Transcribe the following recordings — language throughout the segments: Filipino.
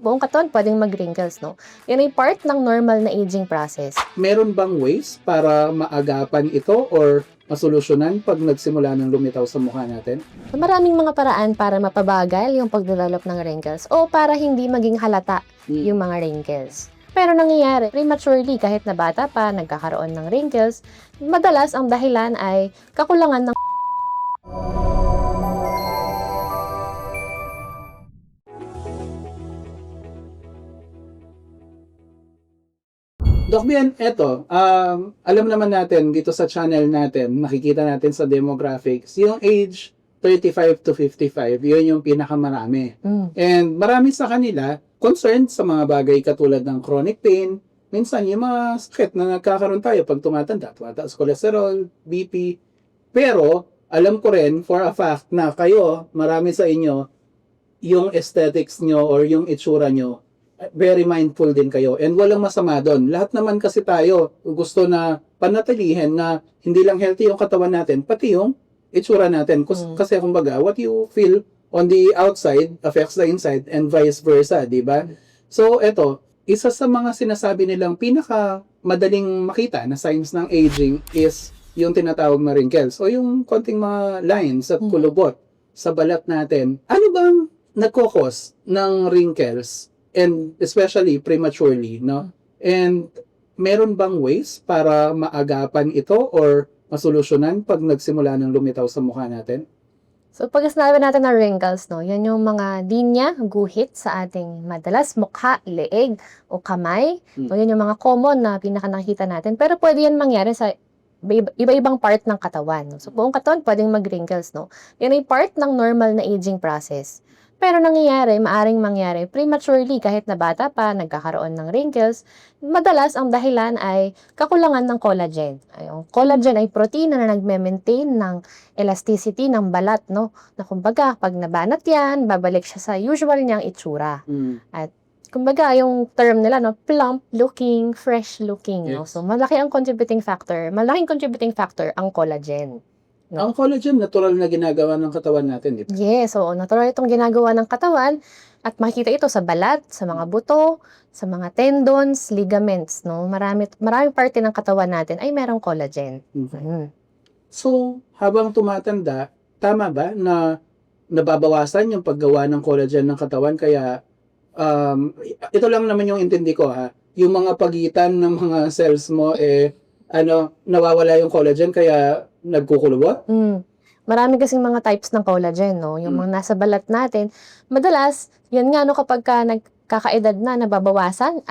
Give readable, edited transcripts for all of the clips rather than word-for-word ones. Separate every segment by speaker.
Speaker 1: Buong katawan pwedeng mag-wrinkles, no? Yan ay part ng normal na aging process.
Speaker 2: Meron bang ways para maagapan ito or masolusyonan pag nagsimula ng lumitaw sa mukha natin?
Speaker 1: So, maraming mga paraan para mapabagal yung pagdevelop ng wrinkles o para hindi maging halata yung mga wrinkles. Pero nangyayari prematurely kahit na bata pa nagkakaroon ng wrinkles, madalas ang dahilan ay kakulangan ng
Speaker 2: Doc Bien, eto, alam naman natin dito sa channel natin, nakikita natin sa demographics, yung age 35 to 55, yun yung pinakamarami. And marami sa kanila concerned sa mga bagay katulad ng chronic pain, minsan yung mga sakit na nagkakaroon tayo pag tumatanda, tumataas cholesterol, BP. Pero alam ko rin for a fact na kayo, marami sa inyo, yung aesthetics nyo or yung itsura nyo, very mindful din kayo. And walang masama doon. Lahat naman kasi tayo gusto na panatilihin na hindi lang healthy yung katawan natin, pati yung itsura natin. Kasi kumbaga, what you feel on the outside affects the inside and vice versa, di ba? So, eto, isa sa mga sinasabi nilang pinaka madaling makita na signs ng aging is yung tinatawag na wrinkles o yung konting mga lines at kulubot sa balat natin. Ano bang nagkokos ng wrinkles and especially prematurely, no? And meron bang ways para maagapan ito or masolusyonan pag nagsimula ng lumitaw sa mukha natin?
Speaker 1: So, pag sinabi natin na wrinkles, no, yan yung mga linya, guhit sa ating madalas mukha, leeg, o kamay. So, yan yung mga common na pinaka nakikita natin. Pero pwede yan mangyari sa iba-ibang part ng katawan. No? So, buong katawan pwedeng mag-wrinkles, no? Yan ay part ng normal na aging process. Pero maaring mangyari prematurely kahit na bata pa nagkakaroon ng wrinkles, madalas ang dahilan ay kakulangan ng collagen. Yung collagen ay protina na nagme-maintain ng elasticity ng balat, no? Na kumbaga, pag nabanat yan, babalik siya sa usual niyang itsura. At kumbaga, yung term nila, no, plump looking, fresh looking, no?
Speaker 2: Yes.
Speaker 1: So, malaking contributing factor ang collagen. No?
Speaker 2: Ang collagen, natural na ginagawa ng katawan natin, di ba?
Speaker 1: Yes, oo. Natural itong ginagawa ng katawan at makikita ito sa balat, sa mga buto, sa mga tendons, ligaments, no? Maraming parte ng katawan natin ay merong collagen.
Speaker 2: So, habang tumatanda, tama ba na nababawasan yung paggawa ng collagen ng katawan? Kaya, ito lang naman yung intindi ko, ha? Yung mga pagitan ng mga cells mo, nawawala yung collagen kaya nagkukulubot?
Speaker 1: Marami kasing mga types ng collagen, no? Yung mga nasa balat natin, madalas, yan nga, no, kapag nagkakaedad na,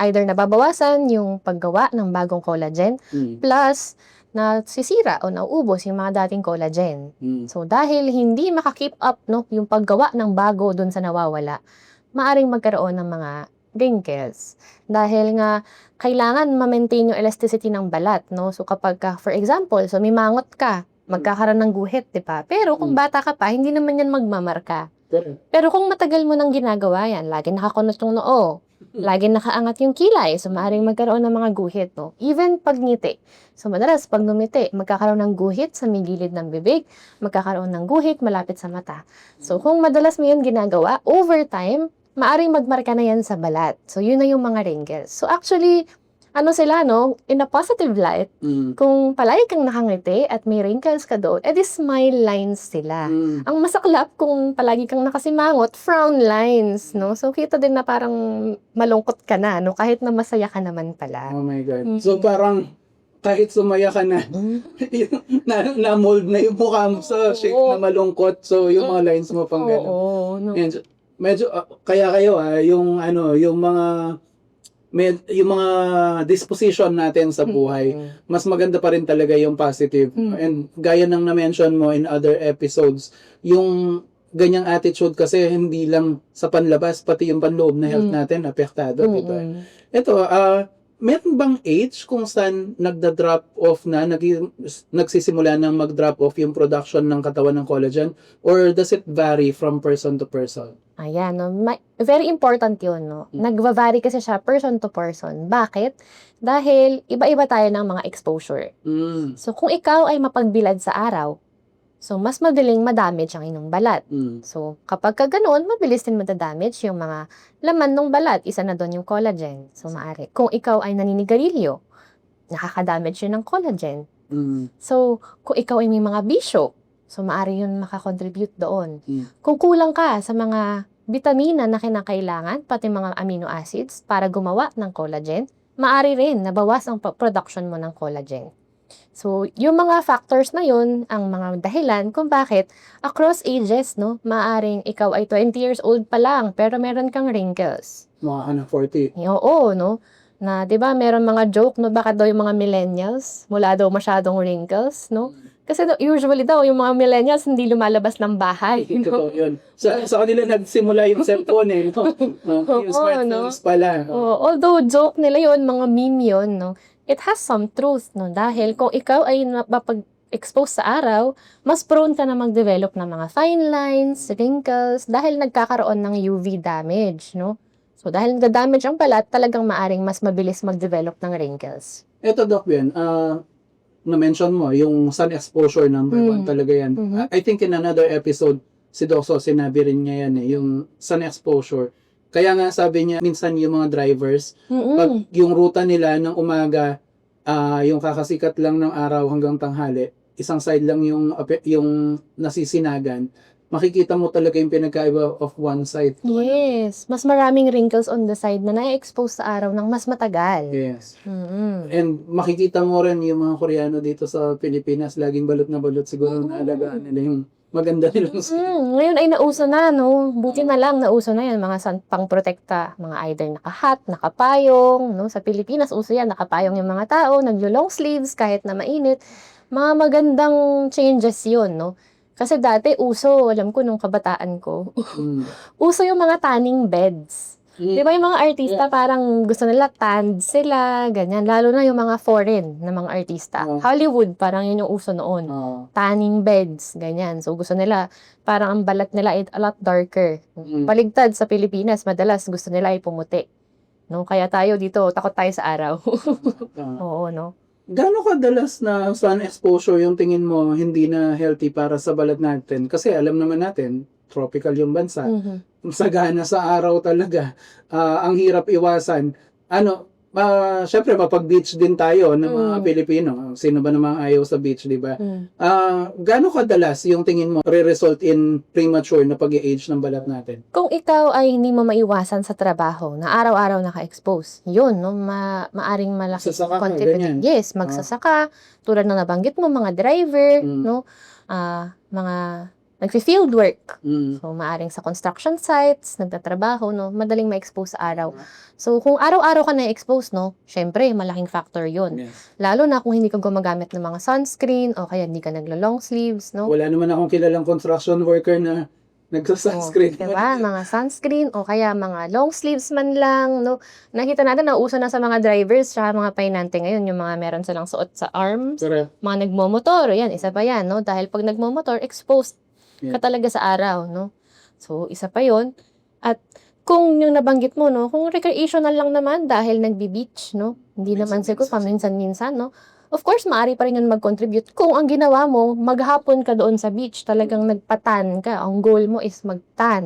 Speaker 1: either nababawasan yung paggawa ng bagong collagen, plus, nasisira o nauubos yung mga dating collagen. So, dahil hindi makakip up, no, yung paggawa ng bago dun sa nawawala, maaring magkaroon ng mga wrinkles. Dahil nga, kailangan ma-maintain yung elasticity ng balat, no? So, kapag for example, so may mangot ka, magkakaroon ng guhit, di ba? Pero kung bata ka pa, hindi naman yan magmamarka. Pero kung matagal mo nang ginagawa yan, lagi nakakunot yung noo, lagi nakaangat yung kilay, so maaaring magkaroon ng mga guhit, no? Even pag ngiti. So, madalas, pag ngumiti, magkakaroon ng guhit sa may gilid ng bibig, magkakaroon ng guhit malapit sa mata. So, kung madalas mo yun ginagawa, over time, maaaring magmarka na yan sa balat. So, yun na yung mga wrinkles. So, actually, sila, no? In a positive light, kung palagi kang nakangiti at may wrinkles ka doon, edi smile lines sila. Ang masaklap kung palagi kang nakasimangot, frown lines, no? So, kita din na parang malungkot ka na, no? Kahit na masaya ka naman pala.
Speaker 2: Oh my God. So, parang kahit sumaya ka na, na-mold na yung mukha mo sa shape na malungkot. So, yung mga lines mo pang gano'n.
Speaker 1: Oo, no?
Speaker 2: And medyo, kaya kayo, yung mga disposition natin sa buhay, mas maganda pa rin talaga yung positive. And gaya ng na-mention mo in other episodes, yung ganyang attitude kasi hindi lang sa panlabas, pati yung panloob na health natin apektado, di ba? Ito, meron bang age kung saan nagda-drop off na, nagsisimula ng mag-drop off yung production ng katawan ng collagen? Or does it vary from person to person?
Speaker 1: Ayan, no? Very important yun, no? Nagva-vary kasi siya person to person. Bakit? Dahil iba-iba tayo ng mga exposure. So, kung ikaw ay mapagbilad sa araw, So, mas madaling madamage ang inyong balat.
Speaker 2: Mm.
Speaker 1: So, kapag ka ganoon, mabilis din madadamage yung mga laman ng balat. Isa na doon yung collagen. So, maari. Kung ikaw ay naninigarilyo, nakaka-damage yun ng collagen.
Speaker 2: Mm.
Speaker 1: So, kung ikaw ay may mga bisyo, so maari yun makakontribute doon.
Speaker 2: Mm.
Speaker 1: Kung kulang ka sa mga vitamina na kinakailangan, pati mga amino acids para gumawa ng collagen, maari rin nabawas ang production mo ng collagen. So, yung mga factors na yun, ang mga dahilan kung bakit across ages, no, maaring ikaw ay 20 years old pa lang, pero meron kang wrinkles.
Speaker 2: Mga ka ng 40.
Speaker 1: Oo, no? Na, di ba, meron mga joke, no? Bakit daw yung mga millennials, wala daw masyadong wrinkles, no? Kasi usually daw, yung mga millennials hindi lumalabas ng bahay.
Speaker 2: Totoo yun. Sa kanila nagsimula yung cellphone eh. No? Yung smartphones pala.
Speaker 1: Although joke nila yun, mga meme yun, no? It has some truth, no? Dahil kung ikaw ay mapag-expose sa araw, mas prone ka na mag-develop ng mga fine lines, wrinkles, dahil nagkakaroon ng UV damage, no? So, dahil nagda-damage ang balat, talagang maaring mas mabilis mag-develop ng wrinkles.
Speaker 2: Ito, Doc Ben, na-mention mo, yung sun exposure number 1 talaga yan. I think in another episode, si Doc So, sinabi rin niya yan eh, yung sun exposure. Kaya nga sabi niya, minsan yung mga drivers, pag yung ruta nila ng umaga, yung kakasikat lang ng araw hanggang tanghali, isang side lang yung nasisinagan, makikita mo talaga yung pinagkaiba of one side.
Speaker 1: Yes. Mas maraming wrinkles on the side na na-expose sa araw ng mas matagal.
Speaker 2: Yes. And makikita mo rin yung mga Koreano dito sa Pilipinas, laging balot na balot, siguro naalagaan nila yung maganda nilang skin.
Speaker 1: Ngayon ay nauso na, no? Buti na lang, nauso na yan. Mga pang-protekta, mga either naka-hat, nakapayong, no? Sa Pilipinas, uso yan, nakapayong yung mga tao, naglo-long sleeves kahit na mainit. Mga magandang changes yun, no? Kasi dati, uso, alam ko nung kabataan ko, uso yung mga tanning beds. Di ba yung mga artista parang gusto nila tanned sila, ganyan. Lalo na yung mga foreign na mga artista. Hollywood, parang yun yung uso noon. Tanning beds, ganyan. So gusto nila, parang ang balat nila ay a lot darker. Paligtad sa Pilipinas, madalas gusto nila ay pumuti. No? Kaya tayo dito, takot tayo sa araw. Oo, no?
Speaker 2: Gaano kadalas na sun exposure yung tingin mo hindi na healthy para sa balat natin? Kasi alam naman natin, tropical yung bansa. Sagana sa araw talaga. Ang hirap iwasan. Syempre, mapag-beach din tayo ng mga Pilipino. Sino ba namang ayaw sa beach, di ba? Gaano kadalas yung tingin mo re-result in premature na pag-age ng balat natin?
Speaker 1: Kung ikaw ay hindi mo maiwasan sa trabaho na araw-araw naka-expose, yun, no, maaring malaki
Speaker 2: Magsasaka ka,
Speaker 1: contributor.
Speaker 2: ganyan.
Speaker 1: Yes, magsasaka, tulad ng nabanggit mo, mga driver, no, mga nagfi-field work. So, maaring sa construction sites, nagtatrabaho, no, madaling ma-expose sa araw. So, kung araw-araw ka na-expose, no, syempre, malaking factor yun.
Speaker 2: Yes.
Speaker 1: Lalo na kung hindi ka gumagamit ng mga sunscreen, o kaya hindi ka naglo-long sleeves, no.
Speaker 2: Wala naman akong kilalang construction worker na nagsa-sunscreen.
Speaker 1: Diba? Mga sunscreen, o kaya mga long sleeves man lang, no. Nakita natin na uso na sa mga drivers, tsaka mga painante ngayon, yung mga meron silang suot sa arms, mga nagmomotor, yan, isa pa yan, no. Dahil pag nagmomotor, exposed ka talaga sa araw, no? So, isa pa yon. At kung yung nabanggit mo, no, kung recreational lang naman dahil nagbi-beach, no? Hindi naman siguro paminsan-minsan, no? Of course, maaari pa rin yun mag-contribute. Kung ang ginawa mo, maghapon ka doon sa beach, talagang nagpatan ka. Ang goal mo is magtan.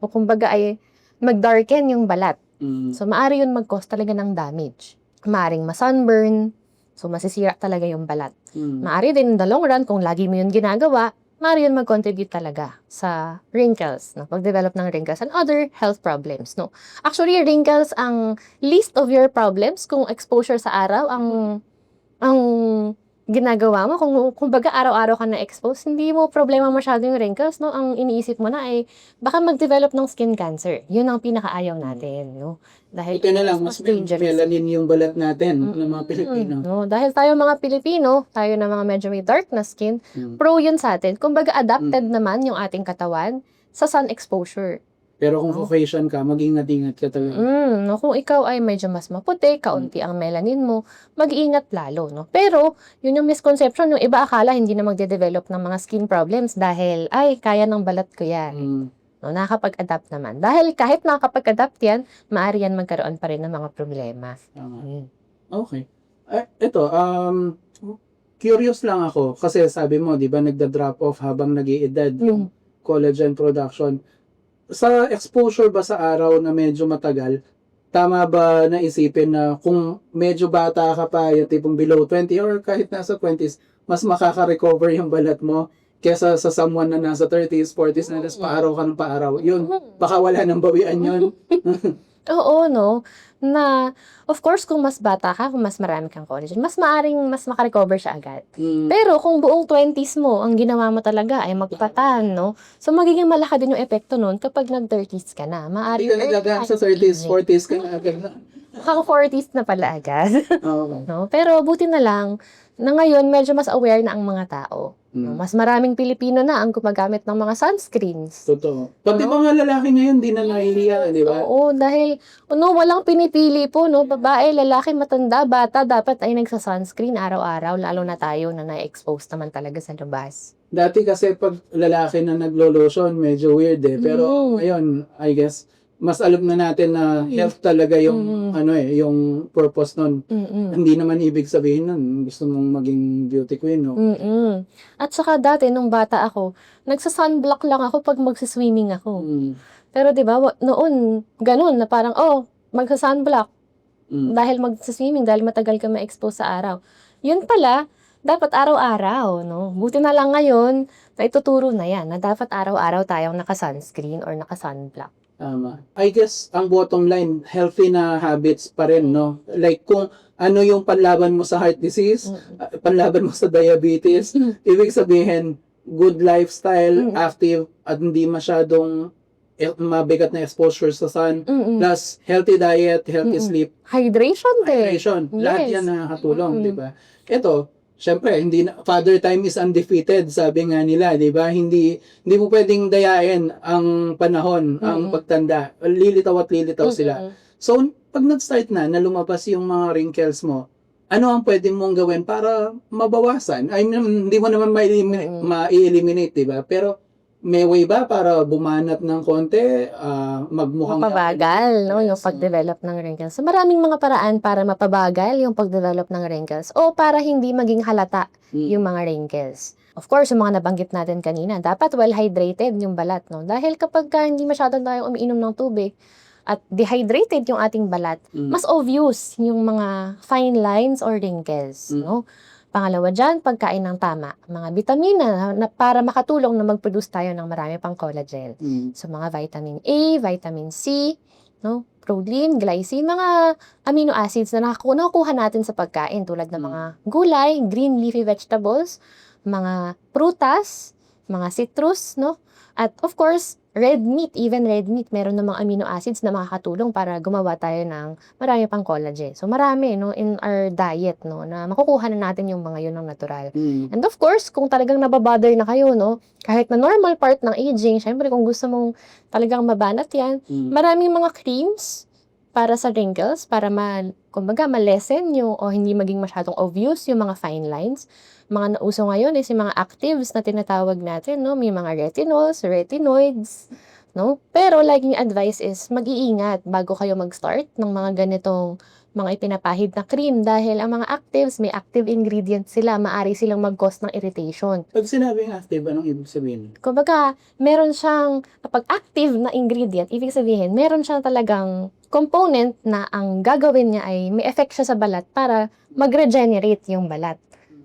Speaker 1: O kumbaga ay mag-darken yung balat. So, maaari yun mag-cause talaga ng damage. Maaring ma-sunburn. So, masisira talaga yung balat. Maaari din in the long run, kung lagi mo yun ginagawa, maaari yun mag-contribute talaga sa wrinkles, no? Pag-develop ng wrinkles and other health problems, no? Actually, wrinkles ang least of your problems kung exposure sa araw ang ginagawa mo. Kung baga araw-araw ka na-expose, hindi mo problema masyado yung wrinkles, no? Ang iniisip mo na ay baka mag-develop ng skin cancer. Yun ang pinakaayaw natin, no? Dahil
Speaker 2: ito na lang, mas melanin yung balat natin ng mga Pilipino.
Speaker 1: No? Dahil tayo mga Pilipino, tayo na mga medyo may dark na skin, pro yun sa atin. Kumbaga adapted naman yung ating katawan sa sun exposure.
Speaker 2: Pero kung Caucasian ka, mag-ingat-ingat ka talaga.
Speaker 1: No, kung ikaw ay medyo mas maputi, kaunti ang melanin mo, mag-iingat lalo, no? Pero, yun yung misconception, yung iba akala hindi na magde-develop ng mga skin problems dahil, ay, kaya ng balat ko yan. No, nakakapag-adapt naman. Dahil kahit nakakapag-adapt yan, maaari yan magkaroon pa rin ng mga problema.
Speaker 2: Okay. Ito, curious lang ako kasi sabi mo, 'di ba, nagda-drop off habang nag-iedad yung collagen production. Sa exposure ba sa araw na medyo matagal, tama ba na isipin na kung medyo bata ka pa, yung tipong below 20 or kahit nasa 20s, mas makaka-recover yung balat mo kesa sa someone na nasa 30s, 40s na paaraw ka ng paaraw. Yun, baka wala nang bawian yun.
Speaker 1: Oo, no? Na, of course, kung mas bata ka, kung mas marami kang collagen, mas maaring mas makarecover siya agad.
Speaker 2: Mm.
Speaker 1: Pero kung buong 20s mo, ang ginawa mo talaga ay magpatan, no? So, magiging malaki din yung epekto nun kapag nag-30s ka na.
Speaker 2: Hindi
Speaker 1: Maaring
Speaker 2: ka nagdagaan sa 30s, 40s ka na agad na.
Speaker 1: Hang 40s na pala agad.
Speaker 2: Okay.
Speaker 1: No? Pero buti na lang na ngayon medyo mas aware na ang mga tao. No?
Speaker 2: Mm.
Speaker 1: Mas maraming Pilipino na ang gumagamit ng mga sunscreens.
Speaker 2: Totoo. Pati mga lalaki ngayon, di na nahihiya, di ba?
Speaker 1: Oo, dahil walang pinipili po, no? Babae, lalaki, matanda, bata, dapat ay nagsa-sunscreen araw-araw, lalo na tayo na na-expose naman talaga sa labas.
Speaker 2: Dati kasi pag lalaki na naglo-lotion, medyo weird eh. Pero ngayon, I guess, mas alam na natin na health talaga yung yung purpose nun. Hindi naman ibig sabihin nun gusto mong maging beauty queen, no?
Speaker 1: At saka dati, nung bata ako, nagsa-sunblock lang ako pag magsiswimming ako. Pero 'di ba, noon ganun na parang magsa-sunblock dahil magsiswimming, dahil matagal ka ma-expose sa araw. Yun pala, dapat araw-araw, no? Buti na lang ngayon, naituturo na yan, na dapat araw-araw tayong naka-sunscreen or naka-sunblock.
Speaker 2: Tama. I guess, ang bottom line, healthy na habits pa rin, no? Like, kung ano yung panlaban mo sa heart disease, panlaban mo sa diabetes, ibig sabihin, good lifestyle, active, at hindi masyadong mabigat na exposure sa sun, plus healthy diet, healthy sleep,
Speaker 1: Hydration din.
Speaker 2: hydration. Lahat
Speaker 1: Yes.
Speaker 2: yan nakakatulong, di ba? Ito, syempre, father time is undefeated, sabi nga nila, di ba? Hindi mo pwedeng dayain ang panahon, ang pagtanda. Lilitaw at lilitaw sila. So, pag nag-start na lumabas yung mga wrinkles mo, ano ang pwede mong gawin para mabawasan? I mean, hindi mo naman ma-eliminate, di ba? Pero, may way ba para bumanat ng konti, magmukhang
Speaker 1: Mapabagal, no, yung pag-develop ng wrinkles. So, maraming mga paraan para mapabagal yung pag-develop ng wrinkles o para hindi maging halata yung mga wrinkles. Of course, yung mga nabanggit natin kanina, dapat well-hydrated yung balat, no? Dahil kapag hindi masyadong tayo umiinom ng tubig at dehydrated yung ating balat, mas obvious yung mga fine lines or wrinkles, no? Pangalawa dyan, pagkain ng tama. Mga vitamina na para makatulong na mag-produce tayo ng marami pang collagen. So, mga vitamin A, vitamin C, no? Proline, glycine, mga amino acids na nakukuha natin sa pagkain tulad ng mga gulay, green leafy vegetables, mga prutas, mga citrus, no? At of course, red meat, even red meat, meron namang amino acids na makakatulong para gumawa tayo ng marami pang collagen. So, marami, no, in our diet, no, na makukuha na natin yung mga yun ng natural. And of course, kung talagang nababother na kayo, no, kahit na normal part ng aging, syempre kung gusto mong talagang mabanat yan, maraming mga creams para sa wrinkles, para kumbaga, ma-lessen yung, o hindi maging masyadong obvious yung mga fine lines. Mga nauso ngayon is yung mga actives na tinatawag natin, no? May mga retinols, retinoids, no? Pero laging advice is mag-iingat bago kayo mag-start ng mga ganitong mga ipinapahid na cream dahil ang mga actives, may active ingredients sila, maari silang mag-cause ng irritation.
Speaker 2: Pag sinabing active, anong ibig sabihin?
Speaker 1: Kumbaga, meron siyang, kapag active na ingredient, ibig sabihin, meron siyang talagang component na ang gagawin niya ay may effect siya sa balat para mag-regenerate yung balat.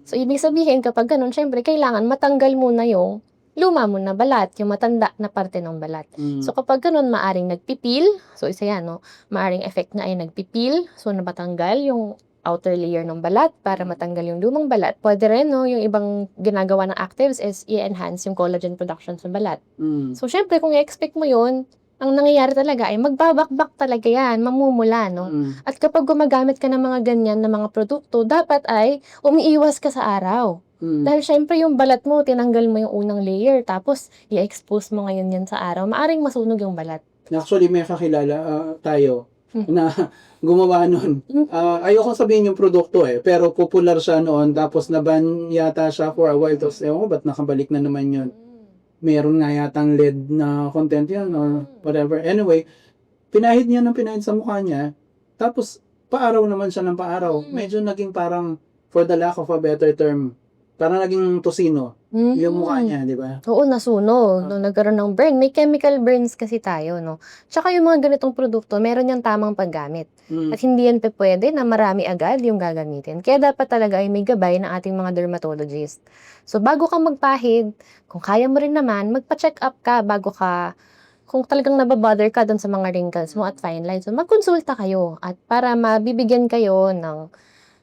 Speaker 1: So, ibig sabihin, kapag ganun, syempre, kailangan matanggal muna yung luma mo na balat, yung matanda na parte ng balat. So, kapag ganun, maaring nagpipil. So, isa yan, no? Maaring effect na ay nagpipil. So, nabatanggal yung outer layer ng balat para matanggal yung lumang balat. Pwede rin, no? Yung ibang ginagawa ng actives is i-enhance yung collagen production sa balat. So, syempre, kung i-expect mo yun, ang nangyayari talaga ay magbabakbak talaga yan, mamumula, no? At kapag gumagamit ka ng mga ganyan na mga produkto, dapat ay umiiwas ka sa araw. Dahil syempre yung balat mo, tinanggal mo yung unang layer, tapos i-expose mo ngayon yan sa araw, maaring masunog yung balat.
Speaker 2: Actually, may kakilala tayo na gumawa nun. Ayoko sabihin yung produkto pero popular siya noon, tapos naban yata siya for a while, tapos ewan ko, ba't nakabalik na naman yun? Meron nga yatang lead na content yan or whatever. Anyway, pinahid sa mukha niya, tapos paaraw naman siya ng paaraw. Medyo naging parang, for the lack of a better term, parang naging tosino yung mukha niya, di ba?
Speaker 1: Oo, nasunog. No, nagkaroon ng burn. May chemical burns kasi tayo, no? Tsaka yung mga ganitong produkto, meron yung tamang paggamit. At hindi yan pwede na marami agad yung gagamitin. Kaya dapat talaga ay may gabay ng ating mga dermatologist. So, bago ka magpahid, kung kaya mo rin naman, magpa-check up ka bago ka, kung talagang nababother ka dun sa mga wrinkles mo at fine lines, so magkonsulta kayo at para mabibigyan kayo ng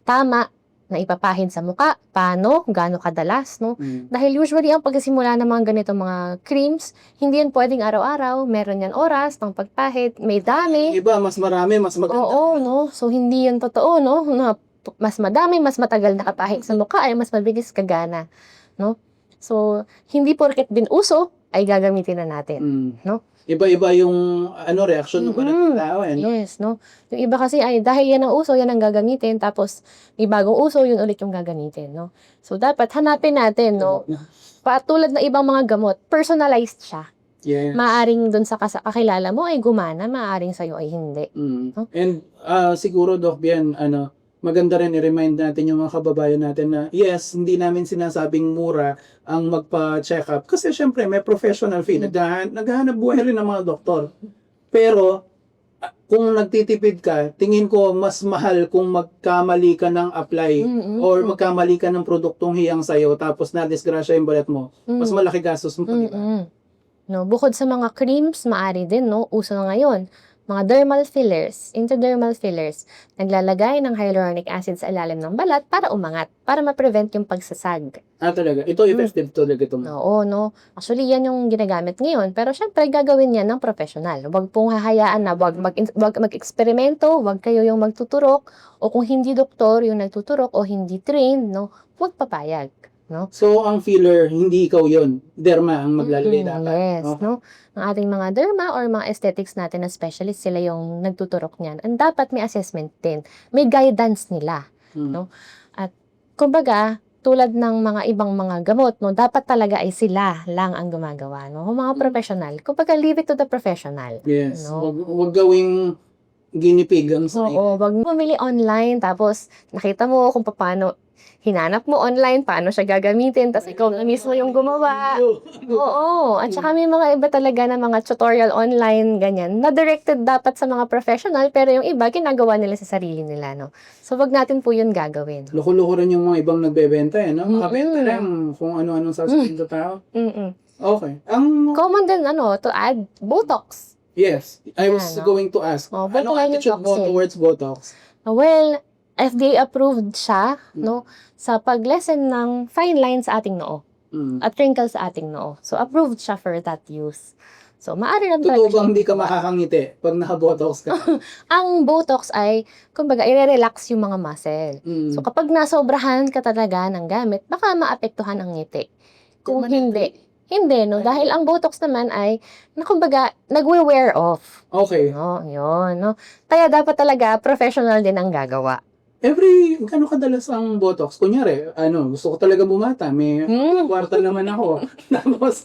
Speaker 1: tama na ipapahid sa mukha, paano, gaano kadalas, no? Dahil usually ang pagsisimula ng mga ganitong mga creams, hindi yan pwedeng araw-araw, meron yan oras ng pagpahid, may dami.
Speaker 2: Iba, mas marami, mas maganda.
Speaker 1: Oo, no? So, hindi yan totoo, no? Na mas madami, mas matagal nakapahid sa mukha, ay mas mabilis kagana, no? So, hindi porket din uso, ay gagamitin na natin, no?
Speaker 2: Iba-iba yung reaction ng mga tao.
Speaker 1: Yes, no? Yung iba kasi ay dahil yan ang uso, yan ang gagamitin, tapos may bagong uso, yun ulit yung gagamitin, no? So, dapat hanapin natin, no? Patulad na ibang mga gamot, personalized siya.
Speaker 2: Yes.
Speaker 1: Maaring dun sa kakilala mo ay gumana, maaring sa'yo ay hindi. No?
Speaker 2: And siguro, Doc Bian, maganda rin i-remind natin yung mga kababayan natin na yes, hindi namin sinasabing mura ang magpa-check up. Kasi syempre, may professional fee. Naghahanap buhay rin ng mga doktor. Pero, kung nagtitipid ka, tingin ko mas mahal kung magkamali ka ng apply or magkamali ka ng produktong hiyang sa'yo tapos na-disgrasya yung balat mo. Mas malaki gastos mo pa, diba?
Speaker 1: No, bukod sa mga creams, maari din, no? Uso na ngayon. Mga dermal fillers, intradermal fillers, naglalagay ng hyaluronic acid sa ilalim ng balat para umangat, para ma-prevent yung pagsasag.
Speaker 2: Talaga? Ito effective talaga ito.
Speaker 1: Oo, no? Actually, yan yung ginagamit ngayon. Pero syempre, gagawin yan ng professional. Huwag pong hahayaan na wag mag-eksperimento, wag kayo yung magtuturok, o kung hindi doktor yung nagtuturok o hindi trained, no? Huwag papayag. No?
Speaker 2: So, ang filler, hindi ikaw yun. Derma ang maglalagay dapat.
Speaker 1: Yes, no? Ang ating mga derma or mga aesthetics natin na specialist, sila yung nagtuturok niyan. And dapat may assessment din. May guidance nila. No? At, kumbaga, tulad ng mga ibang mga gamot, no, dapat talaga ay sila lang ang gumagawa. No? Mga professional. Kumbaga, leave it to the professional.
Speaker 2: Yes.
Speaker 1: No?
Speaker 2: Wag gawing ginipig ang
Speaker 1: Oo, wag mo bumili online, tapos nakita mo kung paano, hinanap mo online, paano siya gagamitin, tapos ikaw na mismo yung gumawa. Oo, at saka may mga iba talaga na mga tutorial online, ganyan, na directed dapat sa mga professional, pero yung iba, ginagawa nila sa sarili nila, no? So, wag natin po yun gagawin.
Speaker 2: Loko-loko rin yung mga ibang nagbebenta, no? Makabenta lang kung ano-anong sasabihin sa tao. Okay.
Speaker 1: Common din, to add, Botox.
Speaker 2: Yes, I was going to ask. Anong attitude mo towards Botox?
Speaker 1: Well, FDA approved siya, no, sa pag-lessen ng fine lines sa ating noo at wrinkles sa ating noo. So, approved siya for that use. So, maaari lang
Speaker 2: Totoo bang hindi ka makakangiti pag naka-Botox ka?
Speaker 1: Ang Botox ay, kumbaga, i-relax yung mga muscle. So, kapag nasobrahan ka talaga ng gamit, baka maapektuhan ang ngiti. Kung hindi, no? Dahil ang Botox naman ay, kumbaga, nagwe-wear off.
Speaker 2: Okay.
Speaker 1: No, yun, no? Kaya dapat talaga, professional din ang gagawa.
Speaker 2: Gano'ng kadalas ang Botox? Kunyari, gusto ko talaga bumata. May kwarta naman ako. Tapos,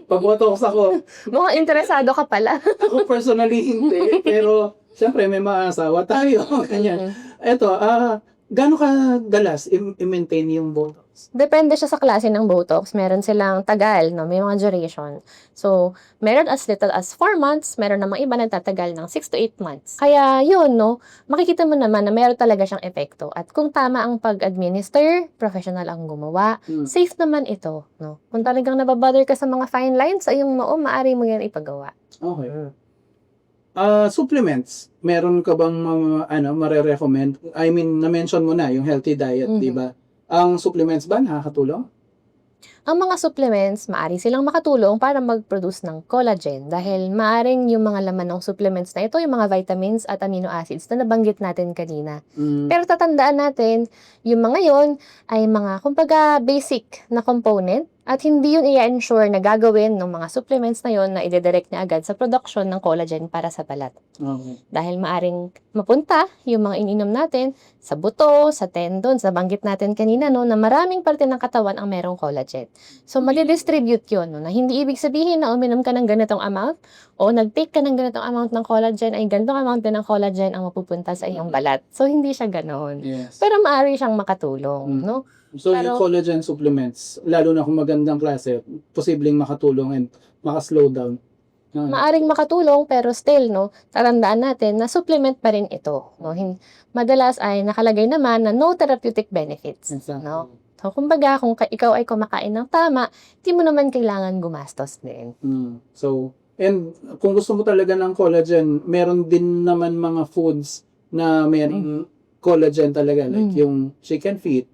Speaker 2: pag-Botox ako.
Speaker 1: Mukhang interesado ka pala.
Speaker 2: Ako personally hindi. Pero, syempre, may mga asawa tayo. Ganyan. Eto, gano'ng kadalas i-maintain yung Botox?
Speaker 1: Depende siya sa klase ng Botox. Meron silang tagal, no? May mga duration. So, meron as little as 4 months, meron namang iba nagtatagal ng 6 to 8 months. Kaya yun, no? Makikita mo naman na meron talaga siyang epekto. At kung tama ang pag-administer, professional ang gumawa, safe naman ito, no? Kung talagang nababother ka sa mga fine lines sa iyong noo, maaari mo yan ipagawa.
Speaker 2: Okay. Supplements, meron ka bang mare-recommend? I mean, na-mention mo na yung healthy diet, di ba? Ang supplements ba nakakatulong?
Speaker 1: Ang mga supplements, maaari silang makatulong para mag-produce ng collagen dahil maaring yung mga laman ng supplements na ito, yung mga vitamins at amino acids na nabanggit natin kanina. Pero tatandaan natin, yung mga yon ay mga, kumbaga, basic na component at hindi yun i-ensure na gagawin ng mga supplements na yon na ide-direct na agad sa production ng collagen para sa balat.
Speaker 2: Okay.
Speaker 1: Dahil maaring mapunta yung mga ininom natin sa buto, sa tendon, sa banggit natin kanina, no, na maraming parte ng katawan ang merong collagen. So, madidistribute yun, no, na hindi ibig sabihin na uminom ka ng ganitong amount o nag-take ka ng ganitong amount ng collagen ay ganitong amount din ng collagen ang mapupunta sa iyong balat. So, hindi siya ganoon.
Speaker 2: Yes.
Speaker 1: Pero maaari siyang makatulong, no?
Speaker 2: So, yung
Speaker 1: Pero-
Speaker 2: collagen supplements, lalo na kung magandang klase, posibleng makatulong and maka-slow down.
Speaker 1: Maaring makatulong pero still, no, tatandaan natin na supplement pa rin ito. No? Madalas ay nakalagay naman na no therapeutic benefits.
Speaker 2: Exactly.
Speaker 1: No? So, kumbaga, kung ikaw ay kumakain ng tama, di mo naman kailangan gumastos din.
Speaker 2: So, and kung gusto mo talaga ng collagen, meron din naman mga foods na meron collagen talaga. Like yung chicken feet,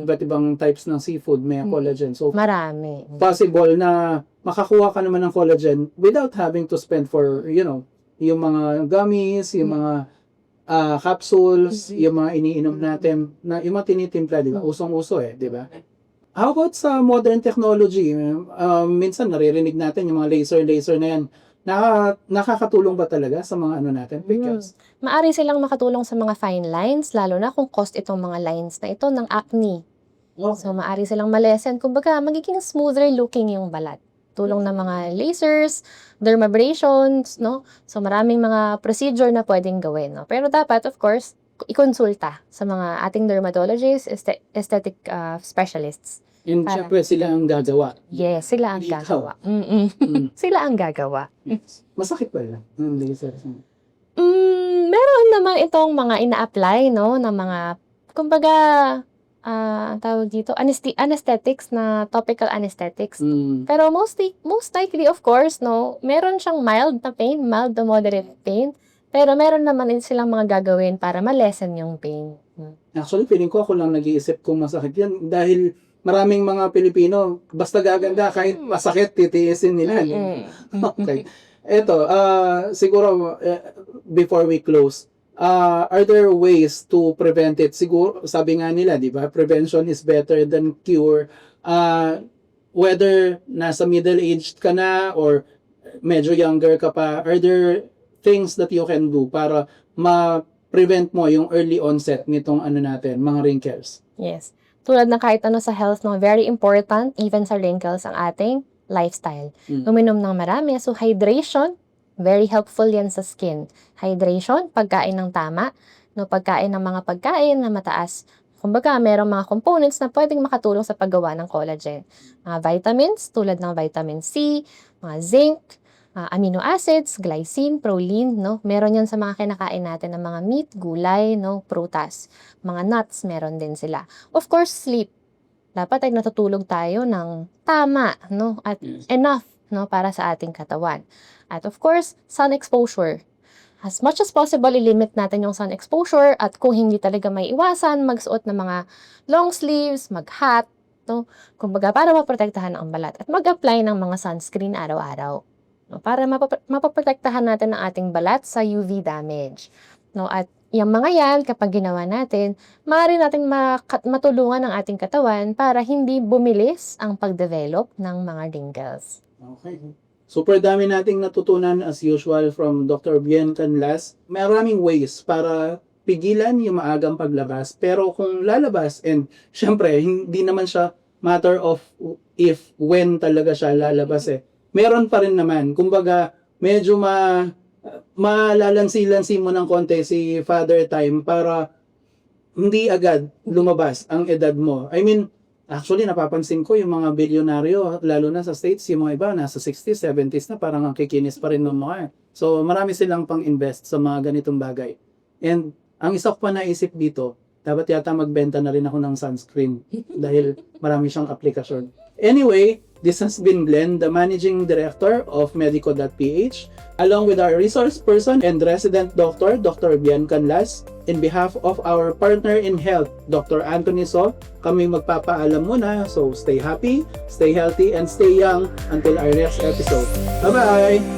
Speaker 2: iba't ibang types ng seafood may collagen. So,
Speaker 1: Marami.
Speaker 2: possible na makakuha ka naman ng collagen without having to spend for, yung mga gummies, yung mga capsules, yung mga iniinom natin, na yung mga tinitimpla, di ba? Usong-uso di ba? How about sa modern technology? Minsan naririnig natin yung mga laser na yan. Nakakatulong ba talaga sa mga ano natin? Because,
Speaker 1: Maari silang makatulong sa mga fine lines, lalo na kung cost itong mga lines na ito ng acne. So, maari silang malesen. Kumbaga, magiging smoother looking yung balat. Tulong ng mga lasers, dermabrasions, no? So, maraming mga procedure na pwedeng gawin, no? Pero dapat, of course, ikonsulta sa mga ating dermatologists, aesthetic specialists.
Speaker 2: and syempre sila ang gagawa.
Speaker 1: Yes, sila ang
Speaker 2: Ikaw.
Speaker 1: gagawa. Sila ang gagawa.
Speaker 2: Masakit ba yan? Yung laser.
Speaker 1: Meron naman itong mga ina-apply, no, ng mga, kumbaga, ang tawag dito, anesthetics na topical anesthetics. Pero most likely, of course, no, meron siyang mild na pain, mild to moderate pain, pero meron naman din silang mga gagawin para ma-lessen yung pain.
Speaker 2: Actually, feeling ko ako lang nag-iisip kung masakit yan. Dahil maraming mga Pilipino, basta gaganda, kahit masakit, titiisin nila. Okay. Eto, siguro, before we close, are there ways to prevent it? Siguro, sabi nga nila, di ba? Prevention is better than cure. Whether nasa middle-aged ka na or medyo younger ka pa, are there things that you can do para ma-prevent mo yung early onset nitong ano natin, mga wrinkles?
Speaker 1: Yes. Tulad ng kahit ano sa health, no, very important, even sa wrinkles, ang ating lifestyle. Uminom ng marami. So, hydration, very helpful yan sa skin. Hydration, pagkain ng tama, no, pagkain ng mga pagkain na mataas. Kumbaga, merong mga components na pwedeng makatulong sa paggawa ng collagen. Mga vitamins, tulad ng vitamin C, mga zinc, amino acids, glycine, proline, no? Meron yan sa mga kinakain natin ng mga meat, gulay, no? Prutas. Mga nuts, meron din sila. Of course, sleep. Dapat ay natutulog tayo ng tama, no? At enough, no? Para sa ating katawan. At of course, sun exposure. As much as possible, i-limit natin yung sun exposure at kung hindi talaga may iwasan, magsuot ng mga long sleeves, mag-hat, no? Kumbaga, para maprotektahan ang balat. At mag-apply ng mga sunscreen araw-araw. No, para mapoprotektahan natin ang ating balat sa UV damage. No, at yung mga yan, kapag ginawa natin, maaari nating matulungan ang ating katawan para hindi bumilis ang pagdevelop ng mga wrinkles.
Speaker 2: Okay. Super dami nating natutunan as usual from Dr. Bien Canlas. Maraming ways para pigilan yung maagang paglabas. Pero kung lalabas, and syempre, hindi naman siya matter of if, when talaga siya lalabas meron pa rin naman. Kumbaga, medyo malalansi-lansi mo ng konti si Father Time para hindi agad lumabas ang edad mo. I mean, actually, napapansin ko yung mga bilyonaryo, lalo na sa States, yung mga iba, nasa 60s, 70s na, parang ang kikinis pa rin ng mga. So, marami silang pang-invest sa mga ganitong bagay. And, ang isa ko pa naisip dito, dapat yata magbenta na rin ako ng sunscreen dahil marami siyang aplikasyon. Anyway, this has been Glenn, the Managing Director of Medico.ph, along with our resource person and resident doctor, Dr. Bien Canlas. In behalf of our partner in health, Dr. Anthony So, kami magpapaalam muna. So, stay happy, stay healthy, and stay young until our next episode. Bye-bye!